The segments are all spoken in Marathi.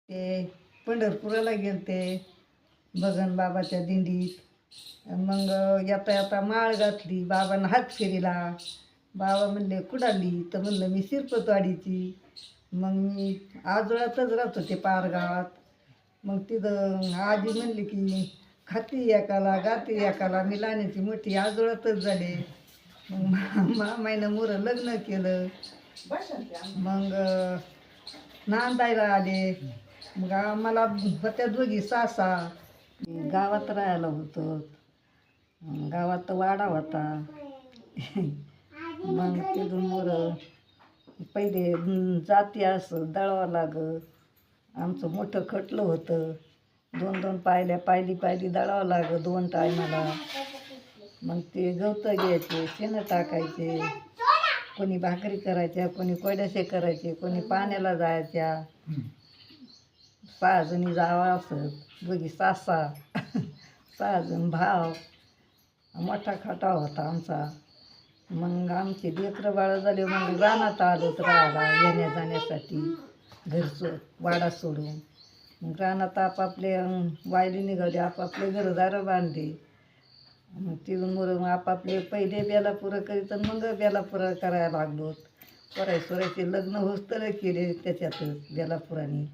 ते पंढरपुराला गेलते भगन बाबाच्या दिंडीत. मग येता येता माळ घातली, बाबांना हात फिरिला. बाबा म्हणले कुडाली, तर म्हणलं मी शिरपतवाडीची. मग मी आजोळ्यातच राहत होते पारगावात. मग तिथं आजी म्हणली की खाती एकाला गाती एकाला, मी लहानाची मोठी आजोळ्यातच झाले. मग मामाईनं मोरं लग्न केलं. मग नांदायला आले. मग आम्हाला होत्या दोघी सासा. गावात राहायला होतो, गावात वाडा होता. मग तिथून मोरं पहिले जाती असं दळावं लागत. आमचं मोठं खटलं होतं, 2-2 पायली दळावं लागत 2 टायमाला. मग ते गवतं घ्यायचे, शेणं टाकायचे, कोणी भाकरी करायच्या, कोणी कोड्याशे करायचे, कोणी पाण्याला जायच्या. 6 जणी जावा असत, दोघी सासा. 6 जण भाव. मोठा खटाव होता आमचा. मग आमचे लेकरं बाळं झाले, मग रानात आलोत राहायला येण्या जाण्यासाठी घरचं वाडा सोडून. मग रानात आपापले वायली निघाले, आपापले घरदारं बांधले. मग तिथून मग आपापले पहिले बेलापुरं करीत मग बेलापुरं करायला लागलो. सोरायचे लग्न होस तर केले त्याच्यातच बेलापुराने.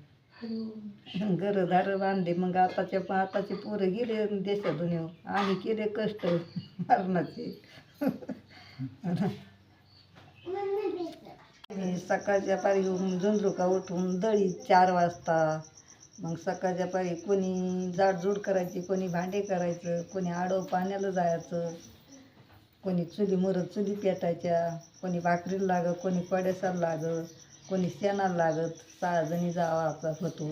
घरदारं बांधले. मग आताचे पोरं गेले देशातून, आम्ही केले कष्ट मरणाचे. सकाळच्या पारी झुंजरुका उठून दळी 4 वाजता. मग सकाळच्या पारी कोणी जाडजूड करायची, कोणी भांडे करायचं, कोणी आडव पाण्याला जायचं, कोणी चुली पेटायच्या, कोणी भाकरीला लागत, कोणी पड्यासाला लागत, कोणी शेणाला लागत. 6 जणी जावा होतो,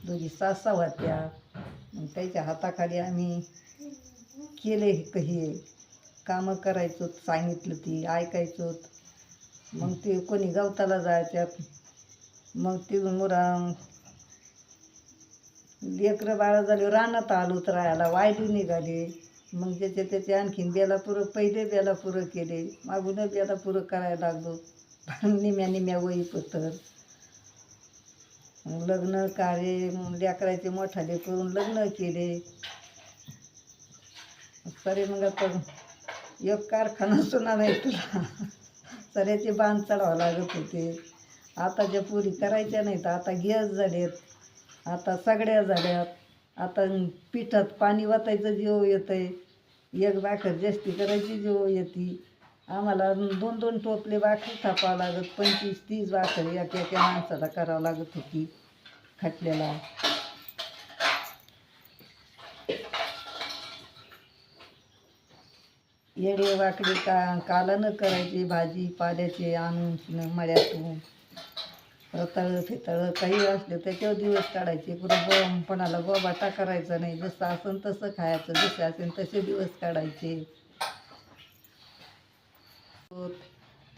दोघी सासा होत्या. मग त्याच्या हाताखाली आम्ही केले हे कामं करायचो, सांगितलं ती ऐकायचो. मग ते कोणी गवताला जायच्यात. मग तिथून मुरा लेकरं बाळं झाले, रानात आलोत राहायला, वायली निघाले. मग त्याचे आणखीन पहिले बेलापुरं केले, मागून बेलापुरं करायला लागलो. निम्या वही पत्तर. लग्न कार्य लेकराचे मोठाले करून लग्न केले. सरे मग आता एक कारखाना सुना नाही तुला, सऱ्याचे बांध चढावं लागत होते. आताच्या पुरी करायच्या नाहीत, आता गॅस झालेत, आता सगळ्या झाल्यात. आता पिठात पाणी वाटायचं जीव येतंय, एक भाकर जास्ती करायची जीव येते. आम्हाला 2-2 टोपले भाकरी थापावं लागत, 25-30 भाकरी एका माणसाला करावं लागत होती खटल्याला. येडे वाकडे कालानं करायचे, भाजी पाल्याचे आणून मळ्यातून. रताळं फिताळं काही असलं त्याच्यावर दिवस काढायचे. पुढं कोणाला बोबाटा करायचा नाही, जसं असेल तसं खायचं, जसे असेल तसे दिवस काढायचे.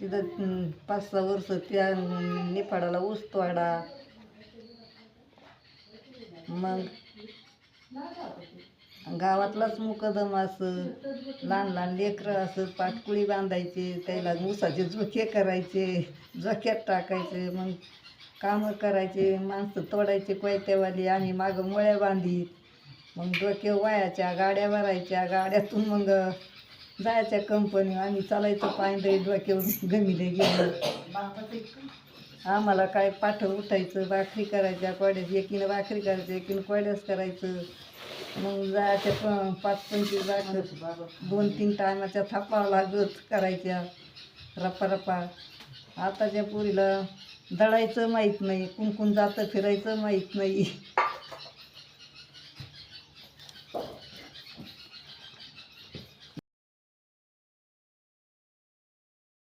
तिथं 5-6 वर्ष त्या निफाडाला ऊस तोडा. मग गावातलाच मुकदम असं, लहान लेकरं असं पाटकुळी बांधायचे, त्याला ऊसाचे झोके करायचे, झोक्यात टाकायचे. मग कामं करायचे, माणसं तोडायचे कोयत्यावाली, आम्ही मागं मोळ्या बांधीत. मग डोके वायाच्या गाड्या भरायच्या, गाड्यातून मग जायच्या कंपनी. आम्ही चालायचं पायंदळी डोक्यावर गमिले गेलं. आम्हाला काय पाठ उठायचं, भाकरी करायच्या कोड्यास, एकीनं भाकरी करायचं, एकीनं कोड्यास करायचं. मग जायच्या 5-25 भाकर 2-3 टायमाच्या थापावं लागत करायच्या रप्पा. आताच्या पोरीला दळायचं माहीत नाही, कुंकून जातं फिरायचं माहीत नाही.